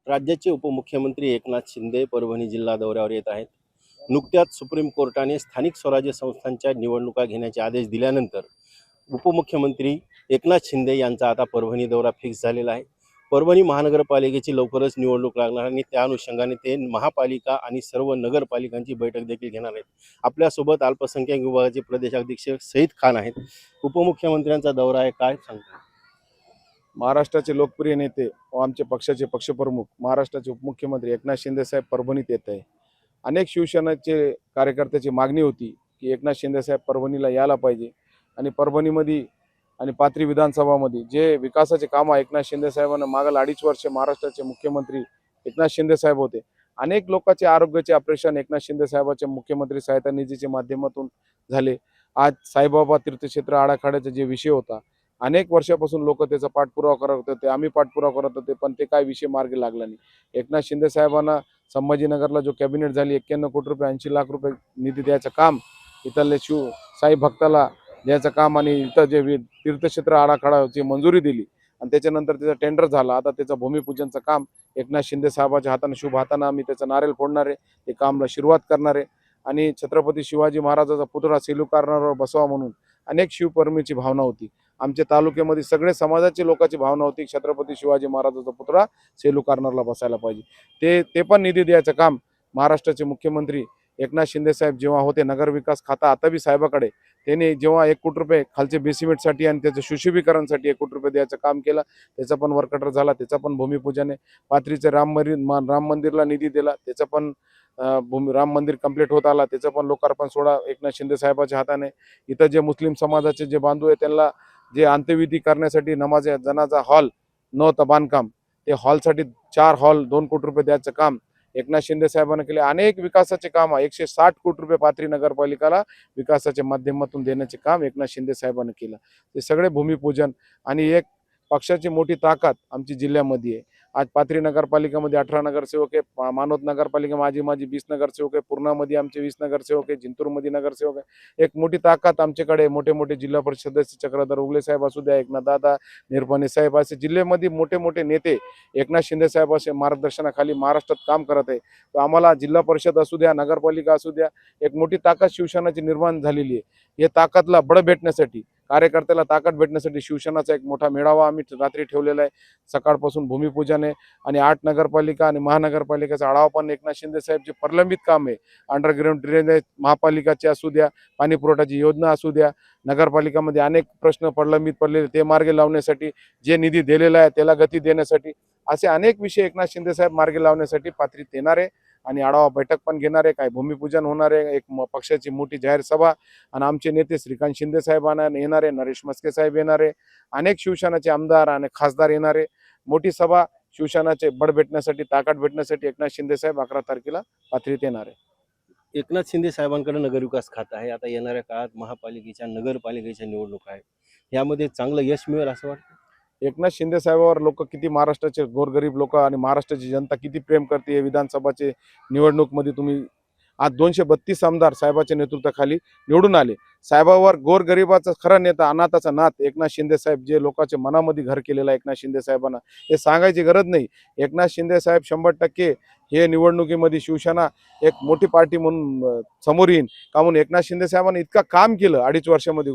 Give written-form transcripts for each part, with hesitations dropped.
राज्याचे उपमुख्यमंत्री एकनाथ शिंदे परभणी जिल्हा दौऱ्यावर येत आहेत. नुकत्याच सुप्रीम कोर्टाने स्थानिक स्वराज्य संस्थांच्या निवडणुका घेण्याचे आदेश दिल्यानंतर उपमुख्यमंत्री एकनाथ शिंदे यांचा आता परभणी दौरा फिक्स झालेला आहे. परभणी महानगरपालिकेची लवकरच निवडणूक लागणार आणि त्या अनुषंगाने ते महापालिका आणि सर्व नगरपालिकांची बैठक देखील घेणार आहेत. आपल्यासोबत अल्पसंख्याक विभागाचे प्रदेशाध्यक्ष सईद खान आहेत. उपमुख्यमंत्र्यांचा दौरा आहे, काय सांगतात? महाराष्ट्राचे लोकप्रिय नेते व आमचे पक्षाचे पक्षप्रमुख महाराष्ट्राचे उपमुख्यमंत्री एकनाथ शिंदे साहेब परभणीत येत आहे. अनेक शिवसेनेचे कार्यकर्त्याची मागणी होती की एकनाथ शिंदे साहेब परभणीला यायला पाहिजे आणि परभणीमध्ये आणि पाथरी विधानसभामध्ये जे विकासाचे काम एकनाथ शिंदे साहेबांना मागील 2.5 वर्ष महाराष्ट्राचे मुख्यमंत्री एकनाथ शिंदे साहेब होते. अनेक लोकांचे आरोग्याचे ऑपरेशन एकनाथ शिंदे साहेबांच्या मुख्यमंत्री सहायता निधीच्या माध्यमातून झाले. आज साईबाबा तीर्थक्षेत्र आराखड्याचा जे विषय होता, अनेक वर्षापासून लोक त्याचा पाठपुरावा करत होते, आम्ही पाठपुरावा करत होते, पण ते काय विषय मार्गी लागला नाही. एकनाथ शिंदे साहेबांना संभाजीनगरला जो कॅबिनेट झाली 91 कोटी रुपये 80 लाख रुपये निधी द्यायचं काम, इथले साई भक्ताला द्यायचं काम आणि इथं जे तीर्थक्षेत्र आराखड्याची मंजुरी दिली आणि त्याच्यानंतर त्याचा टेंडर झाला. आता त्याचं भूमिपूजनचं काम एकनाथ शिंदे साहेबाच्या हाताने शुभ हाताने आम्ही त्याचं नारळ फोडणार आहे, ते कामला सुरुवात करणार आहे. आणि छत्रपती शिवाजी महाराजाचा पुतळा सेलू कारणावर बसवा म्हणून अनेक शिवप्रेमीची भावना होती. आमच्या तालुक्यामध्ये सगळे समाजाची लोकांची भावना होती की छत्रपती शिवाजी महाराजाचा पुतळा सेलू कार्नरला बसायला पाहिजे. ते पण निधी द्यायचं काम महाराष्ट्राचे मुख्यमंत्री एकनाथ शिंदे साहेब जेव्हा होते, नगर विकास खाता आता बी साहेबाकडे, त्यांनी जेव्हा 1 कोटी रुपये खालचे बेसिमेंटसाठी आणि त्याचं सुशोभीकरणासाठी 1 कोटी रुपये द्यायचं काम केलं. त्याचा पण वर्कटर झाला, त्याचा पण भूमिपूजन आहे. पाथरीचे राम मंदिरला निधी दिला, त्याचं पण राम मंदिर कंप्लीट होत आला, त्याचं पण लोकार्पण सोहळा एकनाथ शिंदे साहेबाच्या हाताने. इथं जे मुस्लिम समाजाचे जे बांधव आहे त्यांना जे अंत्यविधी करण्यासाठी नमाज जनाजा हॉल नव्हतं बांधकाम, ते हॉलसाठी 4 हॉल 2 कोटी रुपये द्यायचं काम एकनाथ शिंदे साहेबांनी केले. अनेक विकासाचे काम 160 कोटी रुपये पाथरी नगरपालिकाला विकासाच्या माध्यमातून देण्याचे काम एकनाथ शिंदे साहेबांनी केलं. ते सगळे भूमिपूजन आणि एक पक्षाची मोठी ताकद आमची जिल्ह्यामध्ये आहे. आज पाथरी नगरपालिकेमध्ये 18 नगरसेवक आहे, मानवत नगरपालिका माझी 20 नगरसेवक आहे, पूर्णामध्ये आमचे 20 नगरसेवक आहे, जिंतूरमध्ये नगरसेवक आहे. एक मोठी ताकद आमच्याकडे मोठे मोठे जिल्हा परिषद सदस्य चक्रधर उगले साहेब असू द्या, एकनाथ दादा निरपणे साहेब, असे जिल्ह्यामध्ये मोठे मोठे नेते एकनाथ शिंदे साहेबांच्या मार्गदर्शनाखाली महाराष्ट्रात काम करत आहे. तर आम्हाला जिल्हा परिषद असू द्या, नगरपालिका असू द्या, एक मोठी ताकद शिवसेनेची निर्माण झालेली आहे. या ताकदला बळ भेटण्यासाठी, कार्यकर्त्याला ताकद भेटण्यासाठी शिवसेनेचा एक मोठा मेळावा आम्ही रात्री ठेवलेला आहे. सकाळपासून भूमिपूजन आहे आणि 8 नगरपालिका आणि महानगरपालिकेचा आढावा पण एकनाथ शिंदे साहेबचे प्रलंबित काम आहे. अंडरग्राऊंड ड्रेनेज महापालिकाचे असू द्या, पाणी पुरवठ्याची योजना असू द्या, नगरपालिकामध्ये अनेक प्रश्न प्रलंबित पडलेले ते मार्गी लावण्यासाठी, जे निधी दिलेला आहे त्याला गती देण्यासाठी, असे अनेक विषय एकनाथ शिंदे साहेब मार्गी लावण्यासाठी पाथरीत येणार आहे आणि आढावा बैठक पण घेणार आहे. काय भूमिपूजन होणार आहे, एक पक्षाची मोठी जाहीर सभा आणि आमचे नेते श्रीकांत शिंदे साहेबांना येणार आहे, नरेश मस्के साहेब येणार आहे, अनेक शिवसेनेचे आमदार आणि खासदार येणार आहे. मोठी सभा शिवसेनेचे बळ भेटण्यासाठी, ताकद भेटण्यासाठी एकनाथ शिंदे साहेब 11 तारखेला पाथरीत येणार आहे. एकनाथ शिंदे साहेबांकडे नगरविकास खातं आहे. आता येणाऱ्या काळात महापालिकेच्या नगरपालिकेच्या निवडणुका आहेत, यामध्ये चांगलं यश मिळेल असं वाटतं? एकनाथ शिंदे साहेबांवर लोक किती, महाराष्ट्राचे गोरगरीब लोक आणि महाराष्ट्राची जनता किती प्रेम करते. विधानसभाचे निवडणूकमध्ये तुम्ही आज 232 आमदार साहेबाच्या नेतृत्वाखाली निवडून आले. साहेबावर गोरगरिबाचा खरा नेता, अनाथाचा नाथ एकनाथ शिंदे साहेब, जे लोकांच्या मनामध्ये घर केलेलं आहे एकनाथ शिंदे साहेबांना, हे सांगायची गरज नाही. एकनाथ शिंदे साहेब 100% हे निवडणुकीमध्ये शिवसेना एक मोठी पार्टी म्हणून समोर येईन. का म्हणून एकनाथ शिंदे साहेबांनी इतकं काम केलं 2.5 वर्षामध्ये.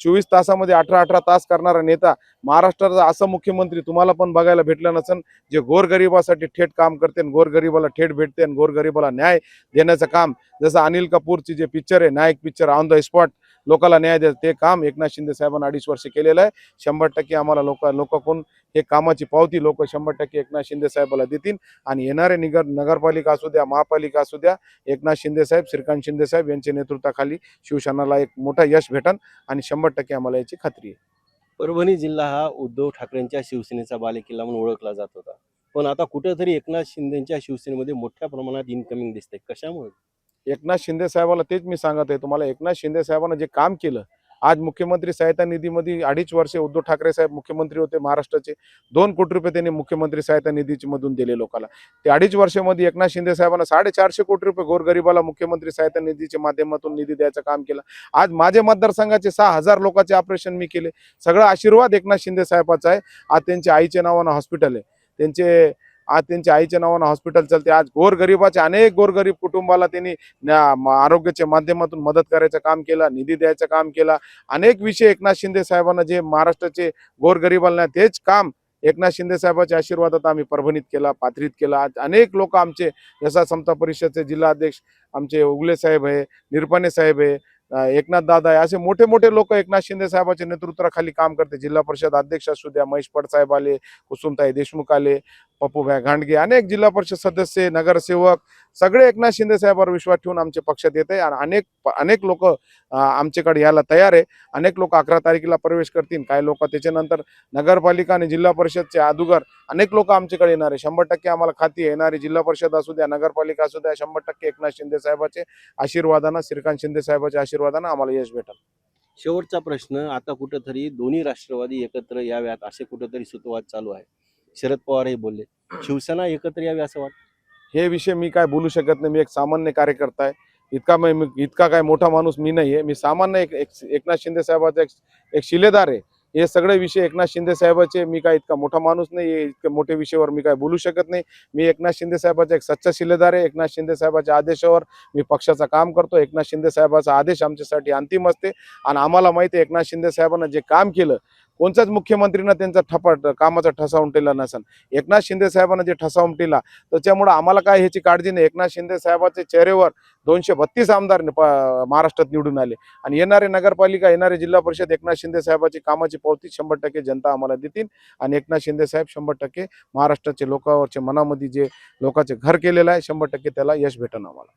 24 तासामध्ये 18 तास करणारा नेता महाराष्ट्राचा असं मुख्यमंत्री तुम्हाला पण बघायला भेटलं नसेल, जे गोरगरिबासाठी थेट काम करते, गोरगरिबाला थेट भेटते आणि गोरगरिबाला न्याय देण्याचं काम. जसं अनिल कपूरची जे पिक्चर आहे, नायक पिक्चर, ऑन द स्पॉट लोकांना न्याय द्या, ते काम एकनाथ शिंदे साहेबांना 2.5 वर्ष केलेलं आहे. 100% आम्हाला लोक कोण हे कामाची पावती लोक 100% एकनाथ शिंदे साहेबाला देतील आणि येणारे नगरपालिका असू द्या, महापालिका असू द्या, एकनाथ शिंदे साहेब, श्रीकांत शिंदे साहेब यांच्या नेतृत्वाखाली शिवसेनेला एक मोठा यश भेटन आणि 100% आम्हाला याची खात्री आहे. परभणी जिल्हा हा उद्धव ठाकरेंच्या शिवसेनेचा बालेकिल्ला म्हणून ओळखला जात होता, पण आता कुठेतरी एकनाथ शिंदेच्या शिवसेनेमध्ये मोठ्या प्रमाणात इनकमिंग दिसते. कशामुळे? एकनाथ शिंदे साहेबाला तेच मी सांगत आहे तुम्हाला, एकनाथ शिंदे साहेबांना जे काम केलं, आज मुख्यमंत्री सहायता निधीमध्ये 2.5 वर्षे उद्धव ठाकरे साहेब मुख्यमंत्री होते महाराष्ट्राचे, 2 कोटी रुपये त्यांनी मुख्यमंत्री सहायता निधीची मधून दिले लोकांना. ते 2.5 वर्षामध्ये एकनाथ शिंदे साहेबांना 450 कोटी रुपये गोरगरिबाला मुख्यमंत्री सहायता निधीच्या माध्यमातून निधी द्यायचं काम केलं. आज माझे मतदारसंघाचे 6,000 लोकांचे ऑपरेशन मी केले. सगळा आशीर्वाद एकनाथ शिंदे साहेबाचा आहे. आज त्यांच्या आईच्या नावानं हॉस्पिटल आहे, त्यांचे आज त्यांच्या आईच्या नावानं हॉस्पिटल चालते. आज गोरगरिबाच्या अनेक गोरगरीब कुटुंबाला त्यांनी आरोग्याच्या माध्यमातून मदत करायचं काम केलं, निधी द्यायचं काम केलं. अनेक विषय एकनाथ शिंदे साहेबांना जे महाराष्ट्राचे गोरगरिबांना तेच काम एकनाथ शिंदे साहेबाच्या आशीर्वादात आम्ही परभणीत केला, पाथरीत केला. आज अनेक लोक आमचे जसा समता परिषदचे जिल्हाध्यक्ष आमचे उगले साहेब आहे, निरपाने साहेब आहे, एकनाथ दादा आहे, असे मोठे मोठे लोक एकनाथ शिंदे साहेबाच्या नेतृत्वाखाली काम करते. जिल्हा परिषद अध्यक्ष असू द्या, महेश पडसाहेब आले, कुसुमताई देशमुख आले, पप्पूभाई घांडगे, अनेक जिल्हा परिषद सदस्य, नगरसेवक सगळे एकनाथ शिंदे साहेबांवर विश्वास ठेवून आमच्या पक्षात येत आहे. आणि अनेक लोक आमच्याकडे यायला तयार आहे. अनेक लोक 11 तारखेला प्रवेश करतील, काही लोक त्याच्यानंतर नगरपालिका आणि जिल्हा परिषदचे अगोदर अनेक लोक आमच्याकडे येणार आहे. 100% आम्हाला खाती येणारी जिल्हा परिषद असू द्या, नगरपालिका असू द्या, 100% एकनाथ शिंदे साहेबाचे आशीर्वादानं, श्रीकांत शिंदे साहेबाच्या आशीर्वादानं आम्हाला यश भेटेल. शेवटचा प्रश्न, आता कुठंतरी दोन्ही राष्ट्रवादी एकत्र याव्यात असे कुठंतरी सुतोवाद चालू आहे. शरद पवारही बोलले, शिवसेना एकत्र यावी असं वाटतं? हे विषय मी काय बोलू शकत नाही. मी एक सामान्य कार्यकर्ता आहे. इतका काय मोठा माणूस मी नाही आहे. मी सामान्य एकनाथ शिंदे साहेबाचा एक शिलेदार आहे. हे सगळे विषय एकनाथ शिंदे साहेबाचे. मी काय इतका मोठा माणूस नाही. इतके मोठे विषयावर मी काय बोलू शकत नाही. मी एकनाथ शिंदे साहेबाचा एक सच्चा शिलेदार आहे. एकनाथ शिंदे साहेबाच्या आदेशावर मी पक्षाचं काम करतो. एकनाथ शिंदे साहेबाचा आदेश आमच्यासाठी अंतिम असते. आणि आम्हाला माहिती आहे एकनाथ शिंदे साहेबांना जे काम केलं, कोणत्याच मुख्यमंत्रीनं त्यांचा कामाचा ठसा उमटेला नसेल. एकनाथ शिंदे साहेबांना जे ठसा उमटेला, त्याच्यामुळे आम्हाला काय ह्याची काळजी नाही. एकनाथ शिंदे साहेबाच्या चेहऱ्यावर 232 आमदार महाराष्ट्रात निवडून आले. आणि येणारे नगरपालिका, येणारे जिल्हा परिषद एकनाथ शिंदे साहेबाची कामाची पावती 100% जनता आम्हाला देतील. आणि एकनाथ शिंदे साहेब 100% महाराष्ट्राचे लोकांवरच्या मनामध्ये जे लोकांचे घर केलेलं आहे, 100% त्याला यश भेटेल आम्हाला.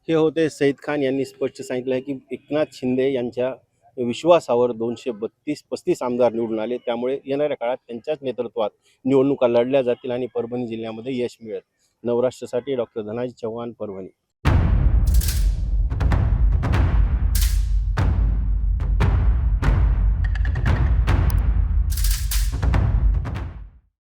हे होते सईद खान यांनी स्पष्ट सांगितलं आहे की एकनाथ शिंदे यांच्या विश्वासावर 232-35 आमदार निवडून आले. त्यामुळे येणाऱ्या काळात त्यांच्याच नेतृत्वात निवडणुका लढल्या जातील आणि परभणी जिल्ह्यामध्ये यश मिळेल. नवराष्ट्रासाठी डॉक्टर धनाजी चव्हाण, परभणी.